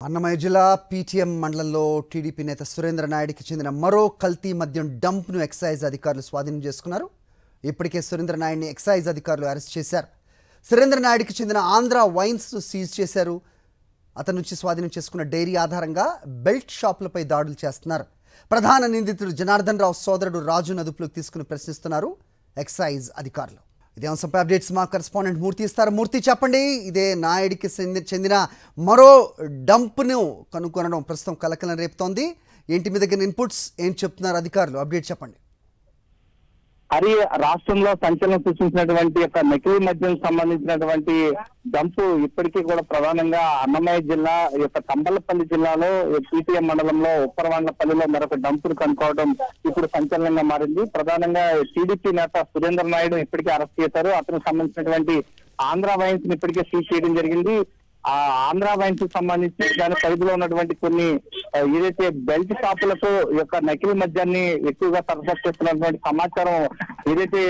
అన్నమయ్య జిల్లా పీటీఎం మండలంలో టీడీపీ నేత సురేంద్ర నాయుడుకి చెందిన మరో కల్తీ మద్యం డంప్ను ఎక్సైజ్ అధికారులు స్వాధీనం చేసుకున్నారు. ఇప్పటికే సురేంద్ర నాయుడిని ఎక్సైజ్ అధికారులు అరెస్ట్ చేశారు. సురేంద్ర నాయుడుకి చెందిన ఆంధ్ర వైన్స్ సీజ్ చేశారు. అతని నుంచి స్వాధీనం చేసుకున్న డైరీ ఆధారంగా బెల్ట్ షాపులపై దాడులు చేస్తున్నారు. ప్రధాన నిందితుడు జనార్దన్ రావు సోదరుడు రాజును అదుపులోకి తీసుకుని ప్రశ్నిస్తున్నారు ఎక్సైజ్ అధికారులు. ఇదే అంశంపై అప్డేట్స్ మా కరెస్పాండెంట్ మూర్తి ఇస్తారు. మూర్తి చెప్పండి, ఇదే నాయుడికి చెందిన మరో డంప్ను కనుగొనడం ప్రస్తుతం కలకలం రేపుతోంది. ఏంటి మీ దగ్గర ఇన్పుట్స్ ఏం చెప్తున్నారు అధికారులు? అప్డేట్ చెప్పండి. హరి, రాష్ట్రంలో సంచలనం సృష్టించినటువంటి యొక్క నకిలీ మద్యం సంబంధించినటువంటి డంపు ఇప్పటికీ కూడా ప్రధానంగా అన్నమయ్య జిల్లా యొక్క తంబలపల్లి జిల్లాలో పీటీఎం మండలంలో ఉప్పరవాండ్లపల్లిలో మరొక డంపును కనుక్కోవడం ఇప్పుడు సంచలనంగా మారింది. ప్రధానంగా టీడీపీ నేత సురేంద్ర నాయుడు ఇప్పటికే అరెస్ట్ చేశారు. అతనికి సంబంధించినటువంటి ఆంధ్ర వైన్స్ ని ఇప్పటికే సీజ్ చేయడం జరిగింది. ఆ ఆంధ్ర వైన్స్ కి సంబంధించి దాని పరిధిలో ఉన్నటువంటి కొన్ని ఏదైతే బెల్ట్ షాపులకు యొక్క నకిలీ మద్యాన్ని ఎక్కువగా సరఫరా చేస్తున్నటువంటి సమాచారం ఏదైతే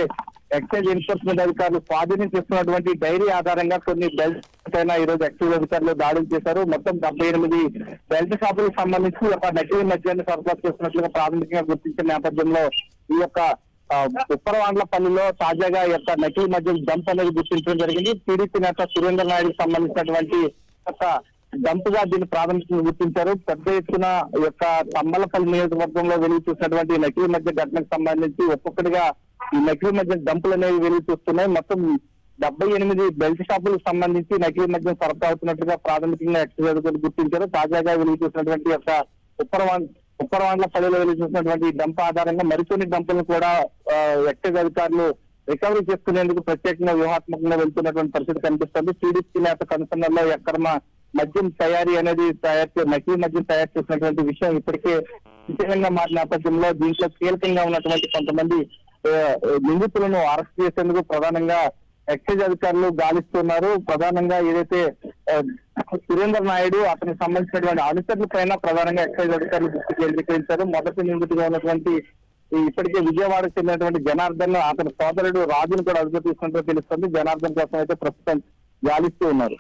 ఎక్సైజ్ ఎన్ఫోర్స్మెంట్ అధికారులు స్వాధీనం చేస్తున్నటువంటి డైరీ ఆధారంగా కొన్ని బెల్ట్ పైన ఈ రోజు ఎక్సైజ్ అధికారులు దాడులు చేశారు. మొత్తం 78 బెల్ట్ షాపులకు సంబంధించి ఒక నకిలీ మద్యాన్ని సరఫరా చేస్తున్నట్లుగా ప్రాథమికంగా గుర్తించిన నేపథ్యంలో ఈ యొక్క ఉప్పరవాండ్లపల్లిలో తాజాగా యొక్క నకిలీ మద్యం డంప్ అనేది గుర్తించడం జరిగింది. టీడీపీ నేత సురేంద్ర నాయుడుకి సంబంధించినటువంటి ఒక డంప్ గా దీన్ని ప్రాథమికంగా గుర్తించారు. పెద్ద ఎత్తున యొక్క తంబలపల్లి నియోజకవర్గంలో వెలుగు చూసినటువంటి నకిలీ మద్య ఘటనకు సంబంధించి ఒక్కొక్కటిగా ఈ నకిలీ మద్యం డంపులు అనేవి వెలుగు చూస్తున్నాయి. మొత్తం 78 బెల్ట్ షాపులకు సంబంధించి నకిలీ మద్యం సరఫరా అవుతున్నట్లుగా ప్రాథమికంగా ఎక్సైజ్ అధికారులు గుర్తించారు. తాజాగా వెలుగు చూసినటువంటి యొక్క ఉప్పరవాండ్లపల్లిలో వెలుగు చూసినటువంటి డంప్ ఆధారంగా మరికొన్ని డంపులను కూడా ఎక్సైజ్ అధికారులు రికవరీ చేసుకునేందుకు ప్రత్యేకంగా వ్యూహాత్మకంగా వెళ్తున్నటువంటి పరిస్థితి కనిపిస్తుంది. టీడీపీ నేత కన్సర్న్లో ఎక్కడమ మద్యం తయారీ అనేది నకిలీ మద్యం తయారు చేసినటువంటి విషయం ఇప్పటికే విషయంగా మారిన నేపథ్యంలో దీంట్లో కీలకంగా ఉన్నటువంటి కొంతమంది నిందితులను అరెస్ట్ చేసేందుకు ప్రధానంగా ఎక్సైజ్ అధికారులు గాలిస్తున్నారు. ప్రధానంగా ఏదైతే సురేంద్ర నాయుడు అతనికి సంబంధించినటువంటి అనుచరుల పైన ప్రధానంగా ఎక్సైజ్ అధికారులు దృష్టి కేంద్రీకరించారు. మొదటి నిందితుడిగా ఉన్నటువంటి ఇప్పటికే విజయవాడకు చెందినటువంటి జనార్దన్, అతని సోదరుడు రాజును కూడా అదుపు తీసుకున్నట్టు తెలుస్తుంది. జనార్దన్ కోసం అయితే ప్రస్తుతం గాలిస్తూ ఉన్నారు.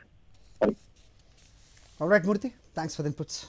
Alright Murthy, thanks for the inputs.